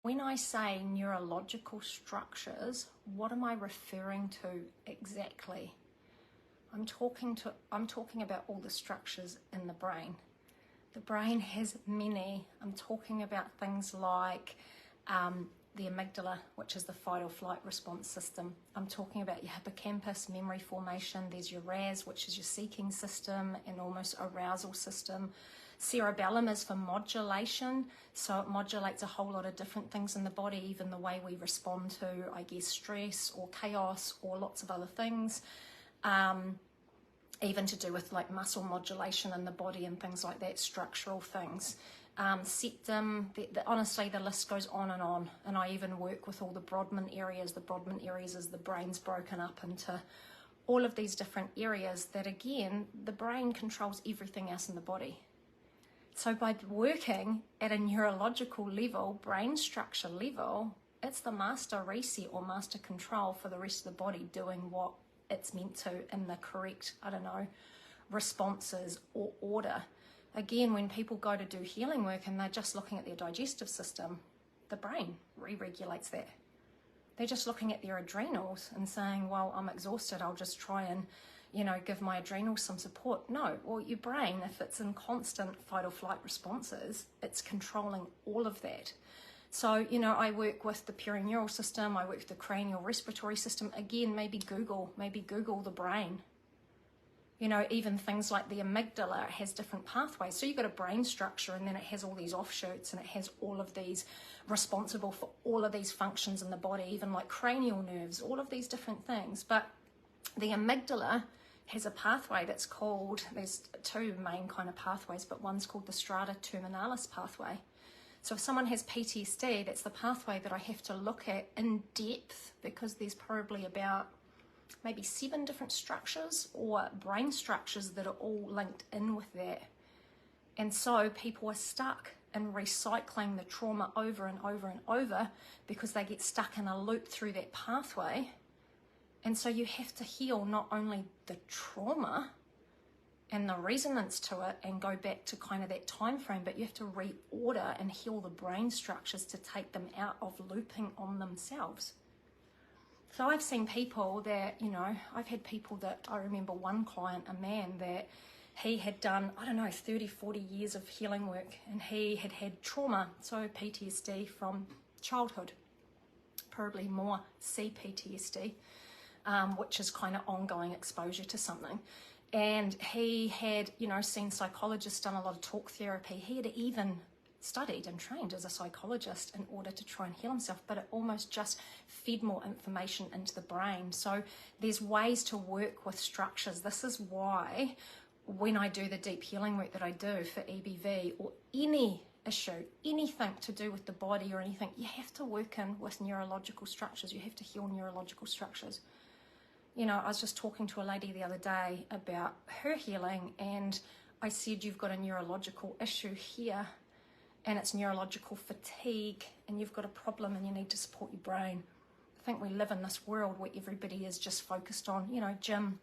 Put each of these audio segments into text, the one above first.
When I say neurological structures, what am I referring to exactly? I'm talking about all the structures in the brain. The brain has many. I'm talking about things like the amygdala, which is the fight or flight response system. I'm talking about your hippocampus, memory formation. There's your 𝗂, which is your seeking system and almost arousal system. Cerebellum is for modulation, so it modulates a whole lot of different things in the body, even the way we respond to, I guess, stress or chaos or lots of other things. Even to do with like muscle modulation in the body and things like that, structural things. Septum, honestly, the list goes on, and I even work with all the Brodmann areas. The Brodmann areas is the brain's broken up into all of these different areas that, again, the brain controls everything else in the body. So by working at a neurological level, brain structure level, it's the master reset or master control for the rest of the body doing what it's meant to in the correct, responses or order. Again, when people go to do healing work and they're just looking at their digestive system, the brain re-regulates that. They're just looking at their adrenals and saying, well, I'm exhausted, I'll just try and give my adrenals some support. No, well, your brain, if it's in constant fight or flight responses, it's controlling all of that. So, I work with the perineural system, I work with the cranial respiratory system. Again, maybe Google the brain. Even things like the amygdala has different pathways. So you've got a brain structure, and then it has all these offshoots, and it has all of these responsible for all of these functions in the body, even like cranial nerves, all of these different things. But the amygdala has a pathway that's called, there's two main kind of pathways, but one's called the strata terminalis pathway. So if someone has PTSD, that's the pathway that I have to look at in depth, because there's probably about maybe 7 different structures or brain structures that are all linked in with that. And so people are stuck in recycling the trauma over and over and over because they get stuck in a loop through that pathway. And so you have to heal not only the trauma and the resonance to it and go back to kind of that time frame, but you have to reorder and heal the brain structures to take them out of looping on themselves. So I've seen people that, I've had people that, I remember one client, a man, that he had done, 30, 40 years of healing work, and he had had trauma, so PTSD from childhood, probably more CPTSD, which is kind of ongoing exposure to something. And he had, seen psychologists, done a lot of talk therapy. He had even studied and trained as a psychologist in order to try and heal himself, but it almost just fed more information into the brain. So there's ways to work with structures. This is why when I do the deep healing work that I do for EBV or any issue, anything to do with the body or anything, you have to work in with neurological structures. You have to heal neurological structures. I was just talking to a lady the other day about her healing, and I said, you've got a neurological issue here, and it's neurological fatigue, and you've got a problem and you need to support your brain. I think we live in this world where everybody is just focused on, gym,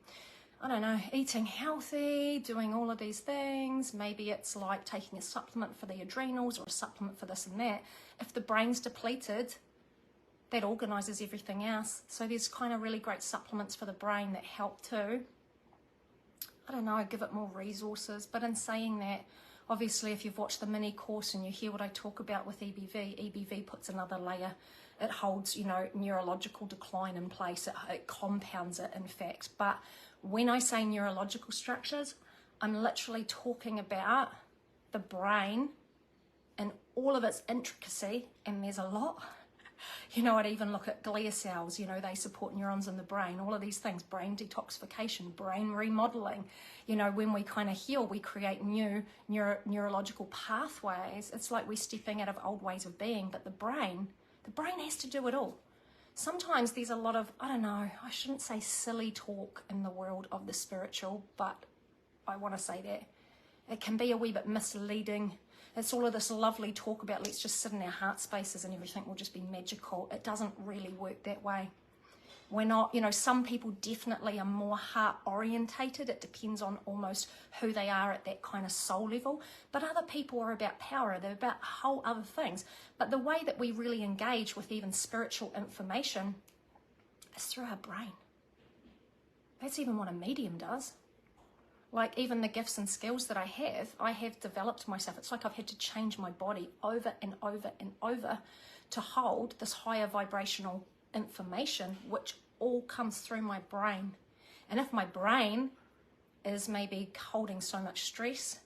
eating healthy, doing all of these things. Maybe it's like taking a supplement for the adrenals or a supplement for this and that. If the brain's depleted, that organises everything else. So there's kind of really great supplements for the brain that help to, give it more resources. But in saying that, obviously, if you've watched the mini course and you hear what I talk about with EBV puts another layer. It holds, neurological decline in place. It compounds it, in fact. But when I say neurological structures, I'm literally talking about the brain and all of its intricacy, and there's a lot. I'd even look at glial cells, they support neurons in the brain, all of these things, brain detoxification, brain remodeling. When we kind of heal, we create new neurological pathways. It's like we're stepping out of old ways of being, but the brain has to do it all. Sometimes there's a lot of, I shouldn't say silly talk in the world of the spiritual, but I want to say that it can be a wee bit misleading. It's all of this lovely talk about let's just sit in our heart spaces and everything will just be magical. It doesn't really work that way. We're not, some people definitely are more heart orientated. It depends on almost who they are at that kind of soul level. But other people are about power. They're about whole other things. But the way that we really engage with even spiritual information is through our brain. That's even what a medium does. Like even the gifts and skills that I have developed myself. It's like I've had to change my body over and over and over to hold this higher vibrational information, which all comes through my brain. And if my brain is maybe holding so much stress,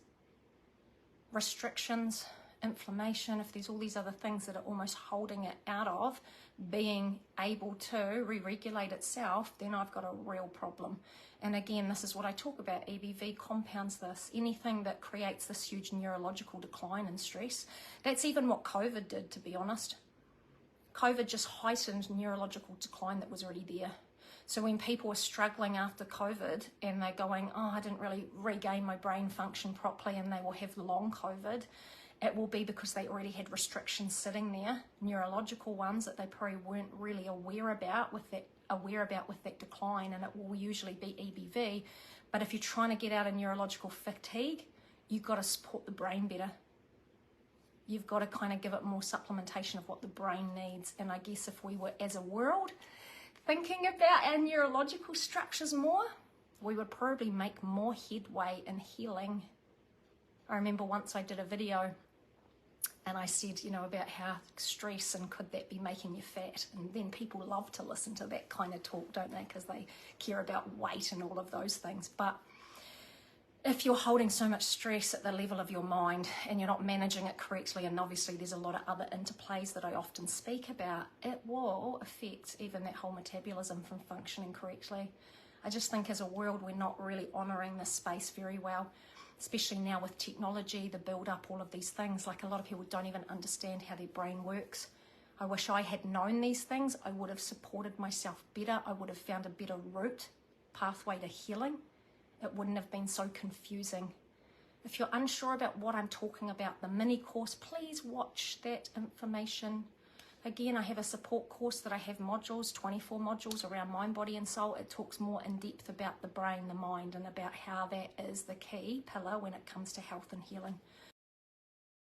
restrictions, inflammation, if there's all these other things that are almost holding it out of being able to re-regulate itself, then I've got a real problem. And again, this is what I talk about. EBV compounds this. Anything that creates this huge neurological decline and stress. That's even what COVID did, to be honest. COVID just heightened neurological decline that was already there. So when people are struggling after COVID and they're going, oh, I didn't really regain my brain function properly, and they will have long COVID, it will be because they already had restrictions sitting there, neurological ones that they probably weren't really aware about with that decline, and it will usually be EBV. But if you're trying to get out of neurological fatigue, you've got to support the brain better. You've got to kind of give it more supplementation of what the brain needs. And I guess if we were, as a world, thinking about our neurological structures more, we would probably make more headway in healing. I remember once I did a video and I said, about how stress and could that be making you fat? And then people love to listen to that kind of talk, don't they? Because they care about weight and all of those things. But if you're holding so much stress at the level of your mind and you're not managing it correctly, and obviously there's a lot of other interplays that I often speak about, it will affect even that whole metabolism from functioning correctly. I just think as a world, we're not really honouring this space very well, especially now with technology, the build up, all of these things. Like a lot of people don't even understand how their brain works. I wish I had known these things. I would have supported myself better. I would have found a better route, pathway to healing. It wouldn't have been so confusing. If you're unsure about what I'm talking about, the mini course, please watch that information. Again, I have a support course that I have modules, 24 modules around mind, body and soul. It talks more in depth about the brain, the mind, and about how that is the key pillar when it comes to health and healing.